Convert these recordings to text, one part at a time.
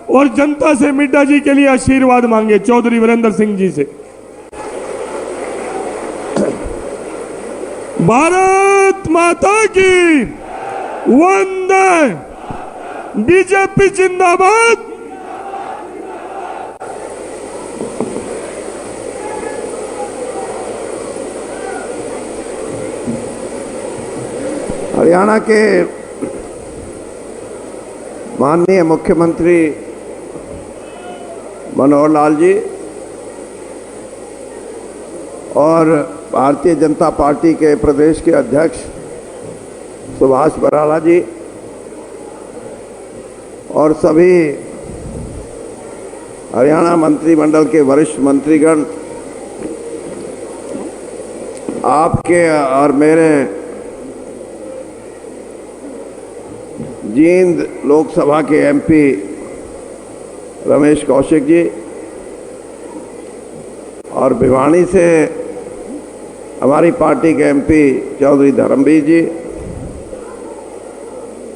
और जनता से मिड्डा जी के लिए आशीर्वाद मांगे चौधरी वीरेंद्र सिंह जी से। भारत माता की वंदे, बीजेपी जिंदाबाद। हरियाणा के माननीय मुख्यमंत्री मनोहर लाल जी और भारतीय जनता पार्टी के प्रदेश के अध्यक्ष सुभाष बराला जी और सभी हरियाणा मंत्रिमंडल के वरिष्ठ मंत्रीगण, आपके और मेरे जींद लोकसभा के एमपी रमेश कौशिक जी और भिवानी से हमारी पार्टी के एमपी चौधरी धर्मवीर जी,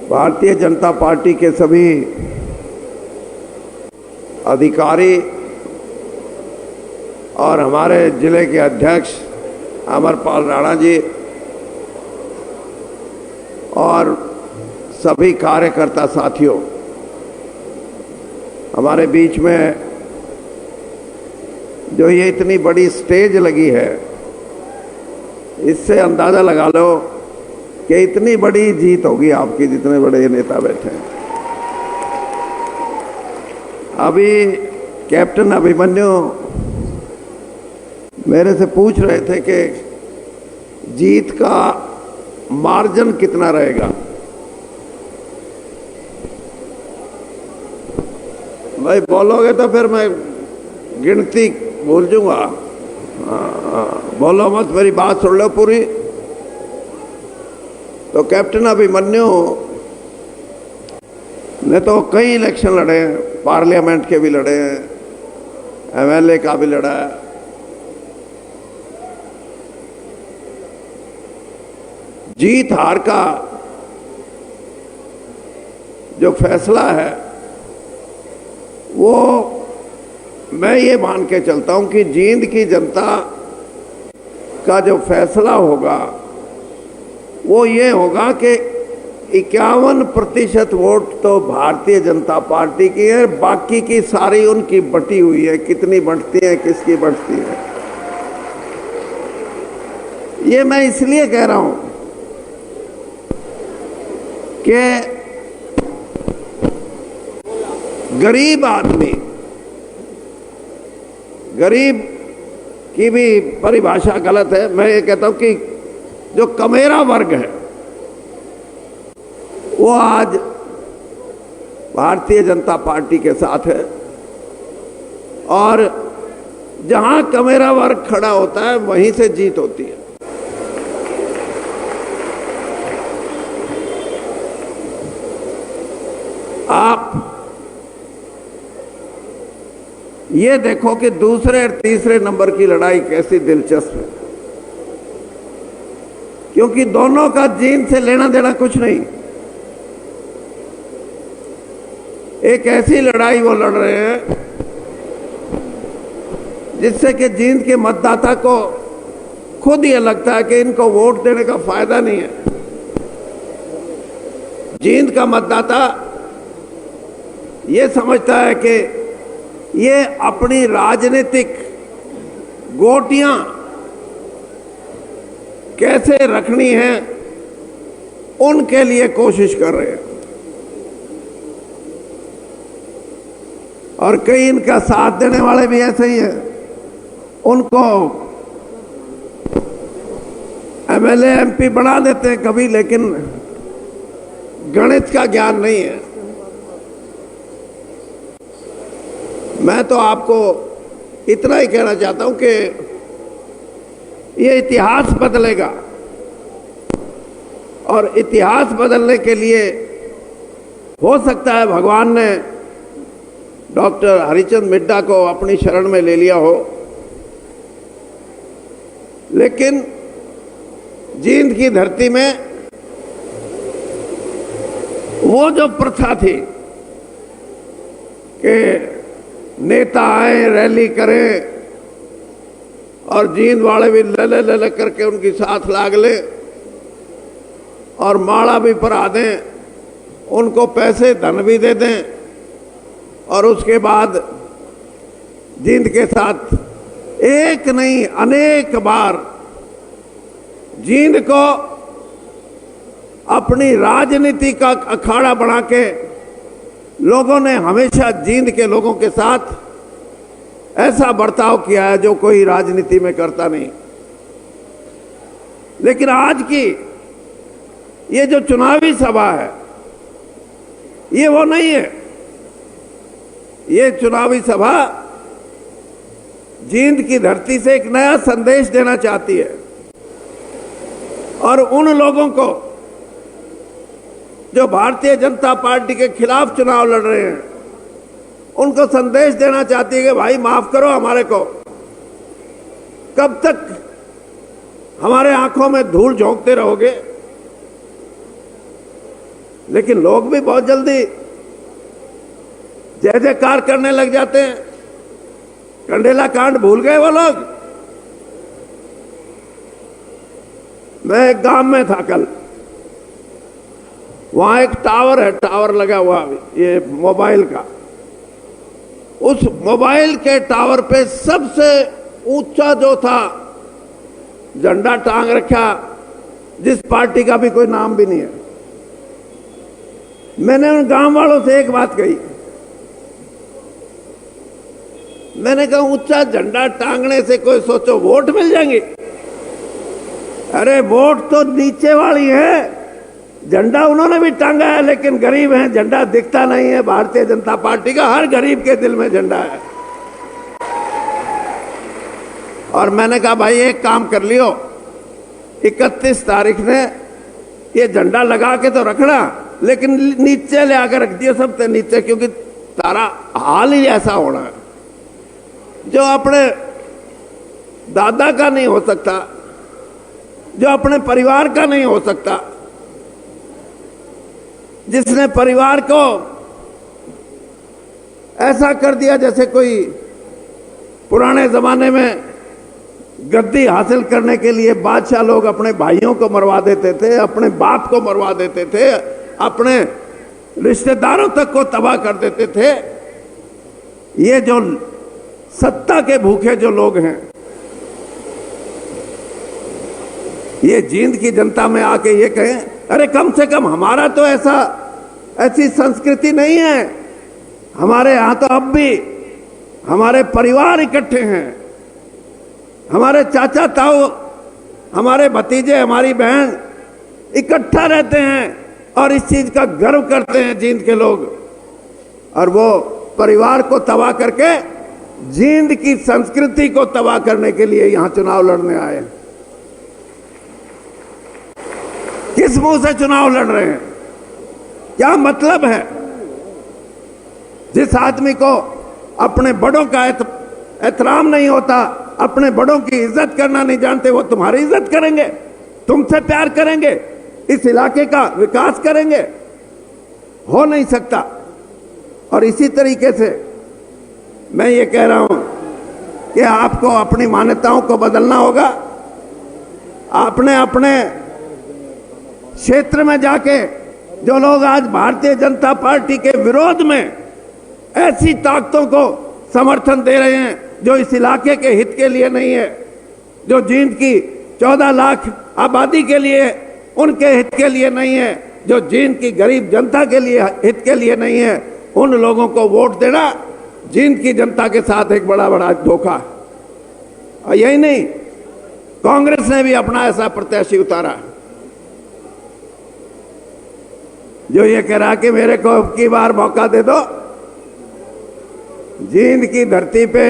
भारतीय जनता पार्टी के सभी अधिकारी और हमारे जिले के अध्यक्ष अमरपाल राणा जी और सभी कार्यकर्ता साथियों, हमारे बीच में जो ये इतनी बड़ी स्टेज लगी है, इससे अंदाजा लगा लो कि इतनी बड़ी जीत होगी आपकी, जितने बड़े नेता बैठे हैं। अभी कैप्टन अभिमन्यु मेरे से पूछ रहे थे कि जीत का मार्जिन कितना रहेगा। भाई बोलोगे तो फिर मैं गिनती भूल जाऊंगा। बोलो मत, मेरी बात सुन लो पूरी। तो कैप्टन अभिमन्यु ने तो कई इलेक्शन लड़े हैं, पार्लियामेंट के भी लड़े हैं, एमएलए का भी लड़ा है। जीत हार का जो फैसला है वो मैं ये मान के चलता हूं कि जींद की जनता का जो फैसला होगा वो ये होगा कि 51% वोट तो भारतीय जनता पार्टी की है, बाकी की सारी उनकी बटी हुई है। कितनी बढ़ती है, किसकी बढ़ती है, ये मैं इसलिए कह रहा हूं कि गरीब आदमी, गरीब की भी परिभाषा गलत है, मैं ये कहता हूं कि जो कमेरा वर्ग है वो आज भारतीय जनता पार्टी के साथ है, और जहां कमेरा वर्ग खड़ा होता है वहीं से जीत होती है। आप ये देखो कि दूसरे और तीसरे नंबर की लड़ाई कैसी दिलचस्प है, क्योंकि दोनों का जींद से लेना देना कुछ नहीं। एक ऐसी लड़ाई वो लड़ रहे हैं जिससे कि जींद के मतदाता को खुद ये लगता है कि इनको वोट देने का फायदा नहीं है। जींद का मतदाता ये समझता है कि ये अपनी राजनीतिक गोटियां कैसे रखनी है, उनके लिए कोशिश कर रहे हैं। और कई इनका साथ देने वाले भी ऐसे ही हैं, उनको एमएलए एमपी बना देते हैं कभी, लेकिन गणित का ज्ञान नहीं है। मैं तो आपको इतना ही कहना चाहता हूं कि ये इतिहास बदलेगा, और इतिहास बदलने के लिए हो सकता है भगवान ने डॉक्टर हरिचंद मिड्डा को अपनी शरण में ले लिया हो, लेकिन जींद की धरती में वो जो प्रथा थी कि नेता आए, रैली करें और जींद वाले भी लले लले करके उनकी साथ लाग ले और माला भी परा दें, उनको पैसे धन भी दे दें और उसके बाद जींद के साथ एक नहीं अनेक बार जींद को अपनी राजनीति का अखाड़ा बना के लोगों ने हमेशा जींद के लोगों के साथ ऐसा बर्ताव किया है जो कोई राजनीति में करता नहीं। लेकिन आज की ये जो चुनावी सभा है ये वो नहीं है। ये चुनावी सभा जींद की धरती से एक नया संदेश देना चाहती है और उन लोगों को जो भारतीय जनता पार्टी के खिलाफ चुनाव लड़ रहे हैं उनको संदेश देना चाहती है कि भाई माफ करो हमारे को, कब तक हमारे आंखों में धूल झोंकते रहोगे। लेकिन लोग भी बहुत जल्दी जय जयकार करने लग जाते हैं। कंडेला कांड भूल गए वो लोग। मैं एक गांव में था कल, वहां एक टावर है, टावर लगा हुआ ये मोबाइल का। उस मोबाइल के टावर पे सबसे ऊंचा जो था झंडा टांग रखा, जिस पार्टी का भी कोई नाम भी नहीं है। मैंने उन गांव वालों से एक बात कही, मैंने कहा ऊंचा झंडा टांगने से कोई सोचो वोट मिल जाएंगे? अरे वोट तो नीचे वाली है, झंडा उन्होंने भी टांगा है लेकिन गरीब हैं, झंडा दिखता नहीं है। भारतीय जनता पार्टी का हर गरीब के दिल में झंडा है। और मैंने कहा भाई एक काम कर लियो, 31 तारीख ने ये झंडा लगा के तो रखना, लेकिन नीचे ले आकर रख दिए सबसे नीचे, क्योंकि तारा हाल ही ऐसा होना है जो अपने दादा का नहीं हो सकता, जो अपने परिवार का नहीं हो सकता, जिसने परिवार को ऐसा कर दिया जैसे कोई पुराने जमाने में गद्दी हासिल करने के लिए बादशाह लोग अपने भाइयों को मरवा देते थे, अपने बाप को मरवा देते थे, अपने रिश्तेदारों तक को तबाह कर देते थे। ये जो सत्ता के भूखे जो लोग हैं, ये जींद की जनता में आके ये कहें अरे कम से कम हमारा तो ऐसी संस्कृति नहीं है, हमारे यहां तो अब भी हमारे परिवार इकट्ठे हैं, हमारे चाचा ताऊ, हमारे भतीजे, हमारी बहन इकट्ठा रहते हैं और इस चीज का गर्व करते हैं जींद के लोग। और वो परिवार को तबाह करके जींद की संस्कृति को तबाह करने के लिए यहां चुनाव लड़ने आए। किस मुंह से चुनाव लड़ रहे हैं? क्या मतलब है? जिस आदमी को अपने बड़ों का एहतराम नहीं होता, अपने बड़ों की इज्जत करना नहीं जानते, वो तुम्हारी इज्जत करेंगे, तुमसे प्यार करेंगे, इस इलाके का विकास करेंगे? हो नहीं सकता। और इसी तरीके से मैं ये कह रहा हूं कि आपको अपनी मान्यताओं को बदलना होगा। आपने अपने क्षेत्र में जाके जो लोग आज भारतीय जनता पार्टी के विरोध में ऐसी ताकतों को समर्थन दे रहे हैं जो इस इलाके के हित के लिए नहीं है, जो जींद की 14 लाख आबादी के लिए, उनके हित के लिए नहीं है, जो जींद की गरीब जनता के लिए हित के लिए नहीं है, उन लोगों को वोट देना जींद की जनता के साथ एक बड़ा बड़ा धोखा है। और यही नहीं, कांग्रेस ने भी अपना ऐसा प्रत्याशी उतारा जो ये कह रहा कि मेरे को अब की बार मौका दे दो, जींद की धरती पे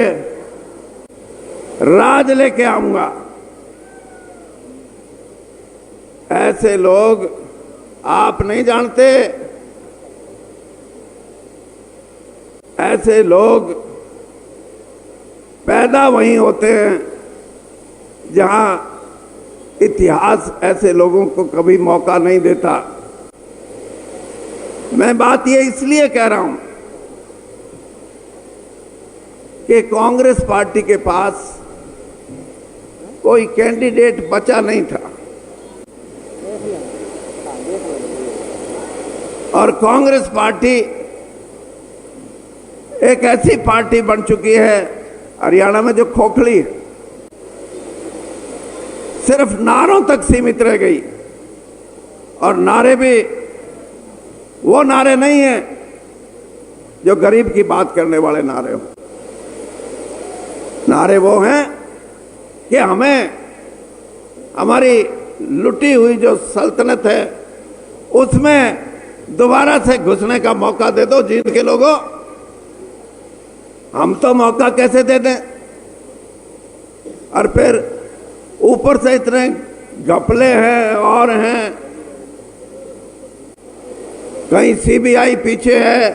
राज लेके आऊंगा। ऐसे लोग आप नहीं जानते, ऐसे लोग पैदा वहीं होते हैं जहां इतिहास ऐसे लोगों को कभी मौका नहीं देता। मैं बात ये इसलिए कह रहा हूं कि कांग्रेस पार्टी के पास कोई कैंडिडेट बचा नहीं था और कांग्रेस पार्टी एक ऐसी पार्टी बन चुकी है हरियाणा में जो खोखली है, सिर्फ नारों तक सीमित रह गई और नारे भी वो नारे नहीं हैं जो गरीब की बात करने वाले नारे हो। नारे वो हैं कि हमें हमारी लुटी हुई जो सल्तनत है उसमें दोबारा से घुसने का मौका दे दो जींद के लोगों। हम तो मौका कैसे दे दें, और फिर ऊपर से इतने घपले हैं और हैं, कहीं सीबीआई पीछे है,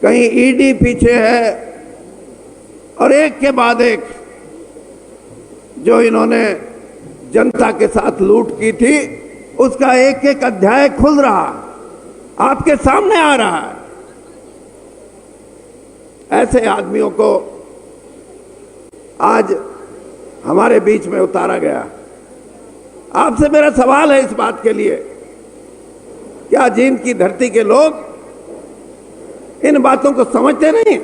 कहीं ईडी पीछे है, और एक के बाद एक जो इन्होंने जनता के साथ लूट की थी उसका एक एक अध्याय खुल रहा, आपके सामने आ रहा है। ऐसे आदमियों को आज हमारे बीच में उतारा गया। आपसे मेरा सवाल है इस बात के लिए, क्या जींद की धरती के लोग इन बातों को समझते नहीं?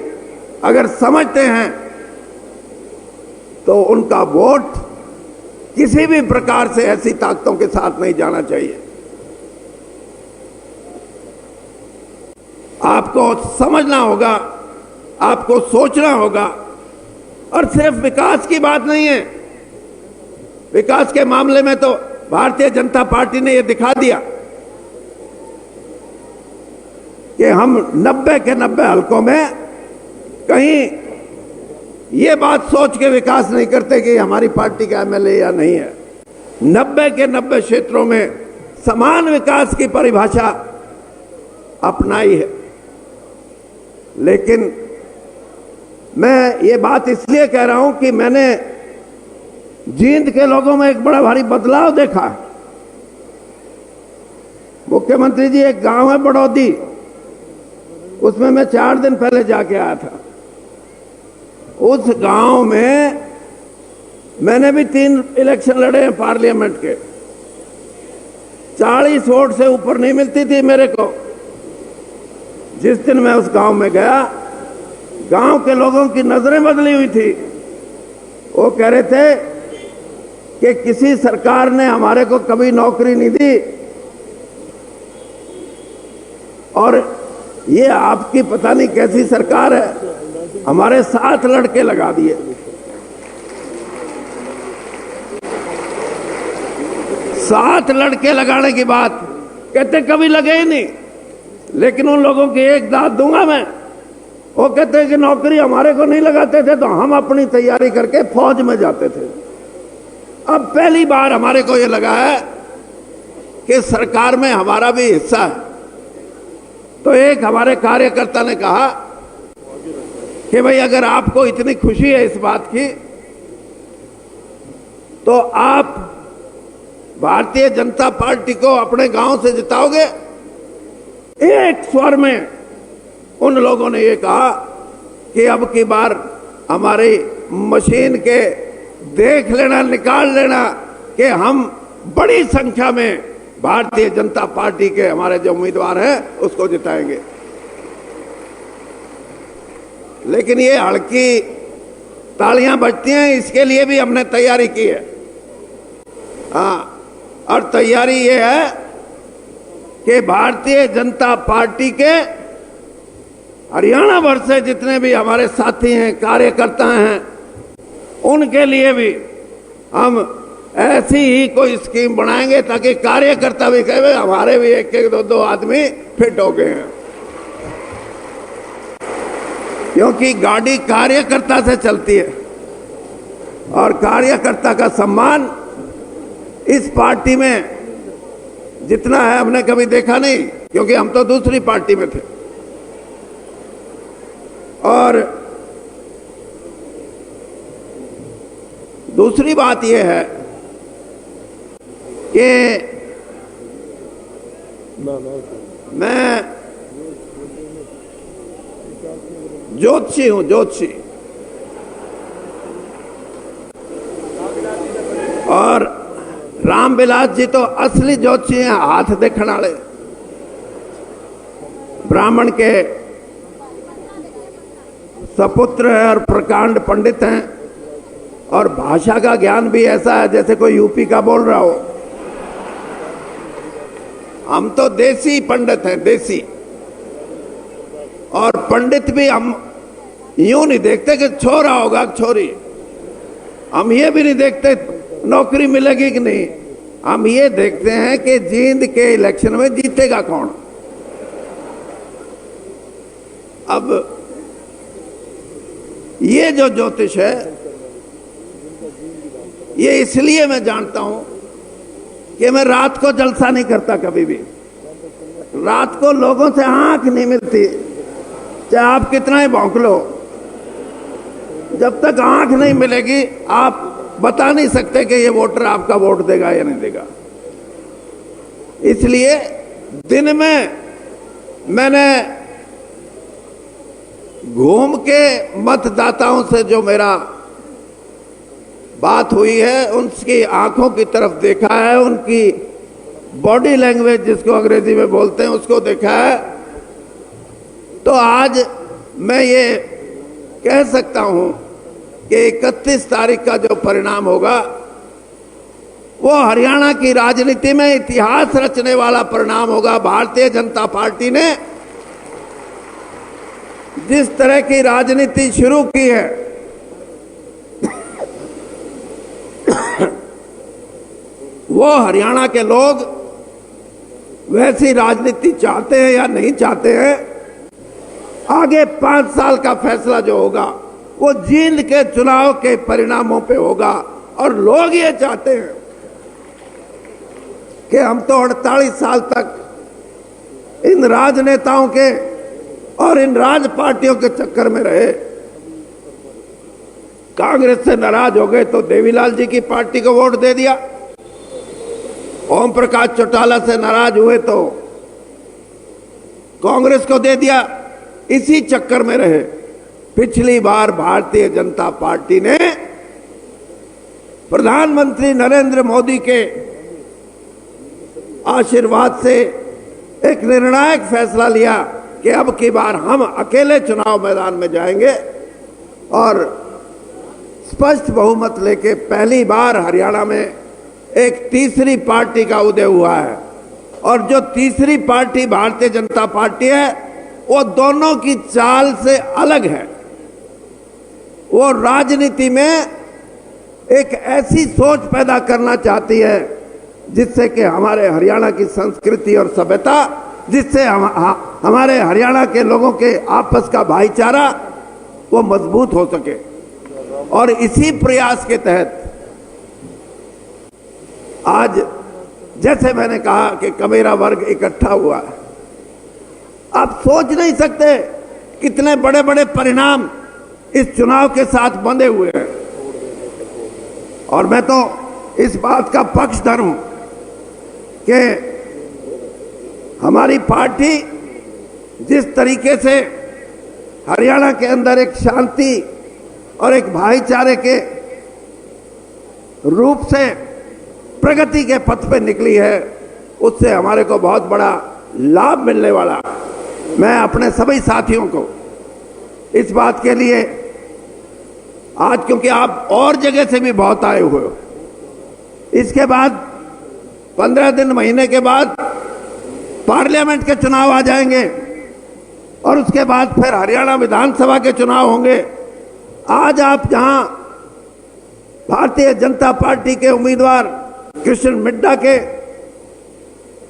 अगर समझते हैं तो उनका वोट किसी भी प्रकार से ऐसी ताकतों के साथ नहीं जाना चाहिए। आपको समझना होगा, आपको सोचना होगा, और सिर्फ विकास की बात नहीं है। विकास के मामले में तो भारतीय जनता पार्टी ने यह दिखा दिया कि हम 90 के 90 हलकों में कहीं ये बात सोच के विकास नहीं करते कि हमारी पार्टी का एमएलए या नहीं है। 90 के 90 क्षेत्रों में समान विकास की परिभाषा अपनाई है। लेकिन मैं ये बात इसलिए कह रहा हूं कि मैंने जींद के लोगों में एक बड़ा भारी बदलाव देखा है। मुख्यमंत्री जी, एक गांव है बड़ौदी, उसमें मैं 4 दिन पहले जाके आया था। उस गांव में मैंने भी 3 इलेक्शन लड़े हैं पार्लियामेंट के, 40 वोट से ऊपर नहीं मिलती थी मेरे को। जिस दिन मैं उस गांव में गया, गांव के लोगों की नजरें बदली हुई थी। वो कह रहे थे कि किसी सरकार ने हमारे को कभी नौकरी नहीं दी और ये आपकी पता नहीं कैसी सरकार है, हमारे 7 लड़के लगा दिए। सात लड़के लगाने की बात कहते कभी लगे ही नहीं, लेकिन उन लोगों की एक दाद दूंगा मैं। वो कहते हैं कि नौकरी हमारे को नहीं लगाते थे तो हम अपनी तैयारी करके फौज में जाते थे। अब पहली बार हमारे को ये लगा है कि सरकार में हमारा भी हिस्सा है। तो एक हमारे कार्यकर्ता ने कहा कि भाई अगर आपको इतनी खुशी है इस बात की तो आप भारतीय जनता पार्टी को अपने गांव से जिताओगे। एक स्वर में उन लोगों ने ये कहा कि अब की बार हमारी मशीन के देख लेना, निकाल लेना कि हम बड़ी संख्या में भारतीय जनता पार्टी के हमारे जो उम्मीदवार हैं उसको जिताएंगे। लेकिन ये हल्की तालियां बजती हैं, इसके लिए भी हमने तैयारी की है। हाँ, और तैयारी ये है कि भारतीय जनता पार्टी के हरियाणा भर से जितने भी हमारे साथी हैं, कार्यकर्ता हैं, उनके लिए भी हम ऐसी ही कोई स्कीम बनाएंगे ताकि कार्यकर्ता भी कहे हमारे भी 1-1, 2-2 आदमी फिट हो गए हैं। क्योंकि गाड़ी कार्यकर्ता से चलती है और कार्यकर्ता का सम्मान इस पार्टी में जितना है हमने कभी देखा नहीं, क्योंकि हम तो दूसरी पार्टी में थे। और दूसरी बात यह है कि मैं ज्योतिषी हूं, ज्योतिषी। राम बिलास जी तो असली ज्योतिषी हैं, हाथ देखने वाले, ब्राह्मण के सपुत्र है और प्रकांड पंडित हैं, और भाषा का ज्ञान भी ऐसा है जैसे कोई यूपी का बोल रहा हो। हम तो देसी पंडित हैं, देसी। और पंडित भी हम यूं नहीं देखते कि छोरा होगा छोरी, हम ये भी नहीं देखते नौकरी मिलेगी कि नहीं, हम ये देखते हैं कि जींद के इलेक्शन में जीतेगा कौन। अब ये जो ज्योतिष है, ये इसलिए मैं जानता हूं कि मैं रात को जलसा नहीं करता कभी भी। रात को लोगों से आंख नहीं मिलती, चाहे आप कितना ही भौंक लो, जब तक आंख नहीं मिलेगी आप बता नहीं सकते कि ये वोटर आपका वोट देगा या नहीं देगा। इसलिए दिन में मैंने घूम के मतदाताओं से जो मेरा बात हुई है, उनकी आंखों की तरफ देखा है, उनकी बॉडी लैंग्वेज जिसको अंग्रेजी में बोलते हैं उसको देखा है, तो आज मैं ये कह सकता हूं कि 31 तारीख का जो परिणाम होगा वो हरियाणा की राजनीति में इतिहास रचने वाला परिणाम होगा। भारतीय जनता पार्टी ने जिस तरह की राजनीति शुरू की है, वो हरियाणा के लोग वैसी राजनीति चाहते हैं या नहीं चाहते हैं, आगे 5 साल का फैसला जो होगा वो जींद के चुनाव के परिणामों पे होगा। और लोग ये चाहते हैं कि हम तो 48 साल तक इन राजनेताओं के और इन राज पार्टियों के चक्कर में रहे, कांग्रेस से नाराज हो गए तो देवीलाल जी की पार्टी को वोट दे दिया, ओम प्रकाश चौटाला से नाराज हुए तो कांग्रेस को दे दिया, इसी चक्कर में रहे। पिछली बार भारतीय जनता पार्टी ने प्रधानमंत्री नरेंद्र मोदी के आशीर्वाद से एक निर्णायक फैसला लिया कि अब की बार हम अकेले चुनाव मैदान में जाएंगे, और स्पष्ट बहुमत लेके पहली बार हरियाणा में एक तीसरी पार्टी का उदय हुआ है। और जो तीसरी पार्टी भारतीय जनता पार्टी है वो दोनों की चाल से अलग है। वो राजनीति में एक ऐसी सोच पैदा करना चाहती है जिससे कि हमारे हरियाणा की संस्कृति और सभ्यता, जिससे हमारे हरियाणा के लोगों के आपस का भाईचारा वो मजबूत हो सके। और इसी प्रयास के तहत आज जैसे मैंने कहा कि कमेरा वर्ग इकट्ठा हुआ है, आप सोच नहीं सकते कितने बड़े बड़े परिणाम इस चुनाव के साथ बंधे हुए हैं। और मैं तो इस बात का पक्षधर हूं कि हमारी पार्टी जिस तरीके से हरियाणा के अंदर एक शांति और एक भाईचारे के रूप से प्रगति के पथ पे निकली है, उससे हमारे को बहुत बड़ा लाभ मिलने वाला। मैं अपने सभी साथियों को इस बात के लिए आज, क्योंकि आप और जगह से भी बहुत आए हुए हो, इसके बाद 15 दिन महीने के बाद पार्लियामेंट के चुनाव आ जाएंगे और उसके बाद फिर हरियाणा विधानसभा के चुनाव होंगे। आज आप जहां भारतीय जनता पार्टी के उम्मीदवार कृष्ण मिड्डा के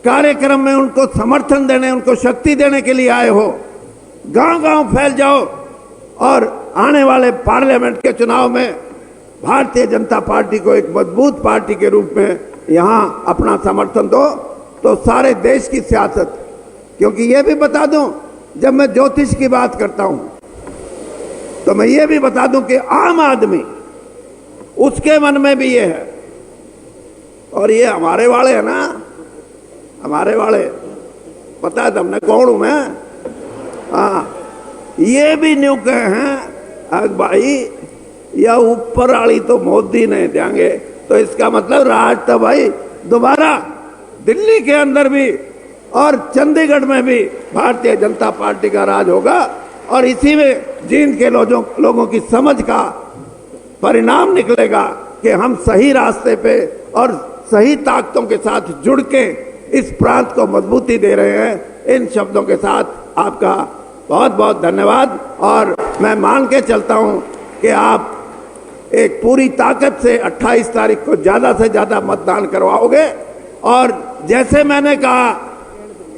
कार्यक्रम में उनको समर्थन देने, उनको शक्ति देने के लिए आए हो, गांव-गांव फैल जाओ और आने वाले पार्लियामेंट के चुनाव में भारतीय जनता पार्टी को एक मजबूत पार्टी के रूप में यहां अपना समर्थन दो। तो सारे देश की सियासत, क्योंकि ये भी बता दूं, जब मैं ज्योतिष की बात करता हूं तो मैं ये भी बता दूं कि आम आदमी उसके मन में भी ये है, और ये हमारे वाले है ना, हमारे वाले, पता है तुमने कौन हूं मैं? हाँ, ये भी न्यू कहे हैं भाई या ऊपर वाली तो मोदी नहीं देंगे, तो इसका मतलब राज तो भाई दोबारा दिल्ली के अंदर भी और चंडीगढ़ में भी भारतीय जनता पार्टी का राज होगा और इसी में जींद के लोगों की समझ का परिणाम निकलेगा कि हम सही रास्ते पे और सही ताकतों के साथ जुड़ के इस प्रांत को मजबूती दे रहे हैं। इन शब्दों के साथ आपका बहुत बहुत धन्यवाद और मैं मान के चलता हूं कि आप एक पूरी ताकत से 28 तारीख को ज्यादा से ज्यादा मतदान करवाओगे और जैसे मैंने कहा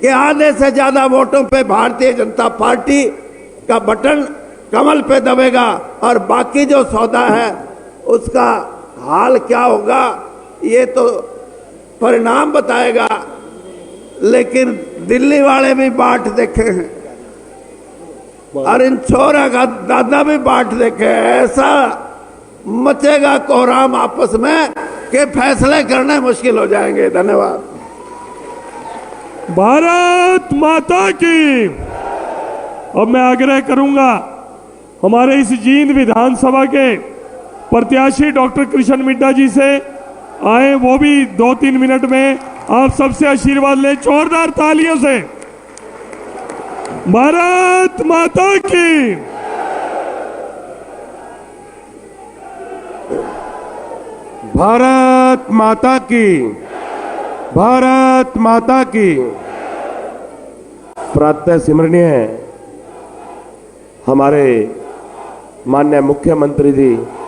कि आधे से ज्यादा वोटों पे भारतीय जनता पार्टी का बटन कमल पे दबेगा और बाकी जो सौदा है उसका हाल क्या होगा ये तो परिणाम बताएगा। लेकिन दिल्ली वाले भी बाट देखे हैं और इन छोरा का दादा भी बाट देखे हैं। ऐसा मचेगा कोहराम आपस में कि फैसले करने मुश्किल हो जाएंगे। धन्यवाद। भारत माता की। अब मैं आग्रह करूंगा हमारे इस जींद विधानसभा के प्रत्याशी डॉक्टर कृष्ण मिड्ढा जी से आए, वो भी 2-3 मिनट में आप सबसे आशीर्वाद लें जोरदार तालियों से। भारत माता की। भारत माता की। भारत माता की। प्रातः स्मरणीय हमारे माननीय मुख्यमंत्री जी